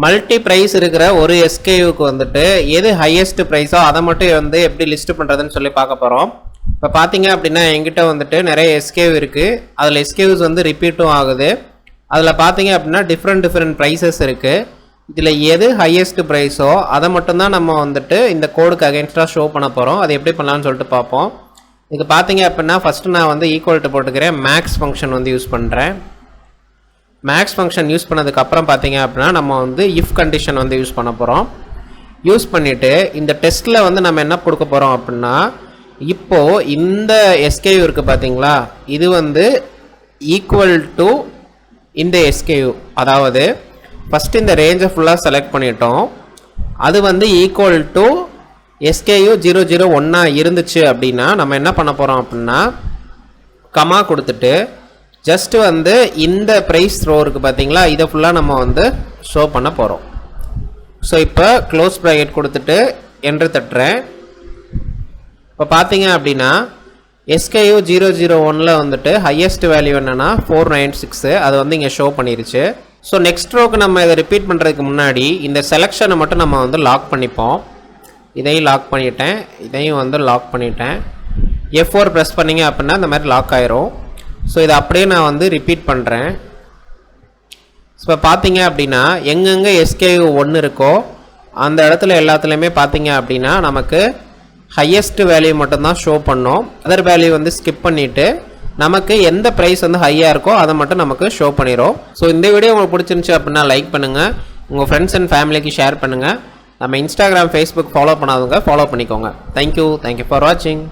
Multi price இருக்கிற ஒரு எஸ்கேயூக்கு வந்துட்டு எது ஹையஸ்ட் ப்ரைஸோ அதை மட்டும் வந்து எப்படி லிஸ்ட் பண்ணுறதுன்னு சொல்லி பார்க்க போகிறோம். இப்போ பார்த்தீங்க அப்படின்னா என்கிட்ட வந்துட்டு நிறைய எஸ்கேயூ இருக்குது. அதில் எஸ்கேயூஸ் வந்து ரிப்பீட்டும் ஆகுது. அதில் பார்த்தீங்க அப்படின்னா டிஃப்ரெண்ட் ப்ரைஸஸ் இருக்குது. இதில் எது ஹையஸ்ட் ப்ரைஸோ அதை மட்டும்தான் நம்ம வந்துட்டு இந்த கோடுக்கு அகேன்ஸ்டாக ஷோ பண்ண போகிறோம். அது எப்படி பண்ணலான்னு சொல்லிட்டு பார்ப்போம். இது பார்த்தீங்க அப்படின்னா ஃபஸ்ட்டு நான் வந்து ஈக்குவல் டு போட்டுக்கிறேன். மேக்ஸ் ஃபங்க்ஷன் வந்து யூஸ் பண்ணுறேன். மேக்ஸ் ஃபங்க்ஷன் யூஸ் பண்ணதுக்கப்புறம் பார்த்தீங்க அப்படின்னா நம்ம வந்து இஃப் கண்டிஷன் வந்து யூஸ் பண்ண போகிறோம். யூஸ் பண்ணிவிட்டு இந்த டெஸ்ட்டில் வந்து நம்ம என்ன கொடுக்க போகிறோம் அப்படின்னா, இப்போது இந்த எஸ்கேயூ இருக்குது பார்த்தீங்களா, இது வந்து ஈக்குவல் டு இந்த எஸ்கேயூ. அதாவது ஃபஸ்ட்டு இந்த ரேஞ்சை ஃபுல்லாக செலக்ட் பண்ணிட்டோம். அது வந்து ஈக்குவல் டு எஸ்கேயூ 001 இருந்துச்சு அப்படின்னா நம்ம என்ன பண்ண போகிறோம் அப்படின்னா, கமா கொடுத்துட்டு ஜஸ்ட்டு வந்து இந்த ப்ரைஸ் ரோ இருக்குது பார்த்தீங்களா, இதை ஃபுல்லாக நம்ம வந்து ஷோ பண்ண போகிறோம். ஸோ இப்போ க்ளோஸ் ப்ராக்கெட் கொடுத்துட்டு என்ட்ரு தட்டுறேன். இப்போ பார்த்தீங்க அப்படின்னா எஸ்கேயூ 001 வந்துட்டு ஹையஸ்ட் வேல்யூ என்னென்னா 496. அது வந்து இங்கே ஷோ பண்ணிருச்சு. ஸோ நெக்ஸ்ட் ரோக்கு நம்ம இதை ரிப்பீட் பண்ணுறதுக்கு முன்னாடி இந்த செலெக்ஷனை மட்டும் நம்ம வந்து லாக் பண்ணிப்போம். இதையும் லாக் பண்ணிட்டேன், இதையும் வந்து லாக் பண்ணிட்டேன். F4 ப்ரெஸ் பண்ணிங்க அப்படின்னா இந்த மாதிரி லாக் ஆயிரும். ஸோ இதை அப்படியே நான் வந்து ரிப்பீட் பண்ணுறேன். இப்போ பார்த்தீங்க அப்படின்னா எங்கெங்கே எஸ்கேயூ 1 இருக்கோ அந்த இடத்துல எல்லாத்துலேயுமே பார்த்தீங்க அப்படின்னா நமக்கு ஹையஸ்ட் வேல்யூ மட்டும்தான் ஷோ பண்ணோம். அதர் வேல்யூ வந்து ஸ்கிப் பண்ணிவிட்டு நமக்கு எந்த ப்ரைஸ் வந்து ஹையாக இருக்கோ அதை மட்டும் நமக்கு ஷோ பண்ணிடும். ஸோ இந்த வீடியோ உங்களுக்கு பிடிச்சிருந்துச்சி அப்படின்னா லைக் பண்ணுங்கள், உங்கள் ஃப்ரெண்ட்ஸ் அண்ட் ஃபேமிலிக்கு ஷேர் பண்ணுங்கள். நம்ம இன்ஸ்டாகிராம், ஃபேஸ்புக் ஃபாலோ பண்ணாதவங்க ஃபாலோ பண்ணிக்கோங்க. தேங்க்யூ ஃபார் வாட்சிங்.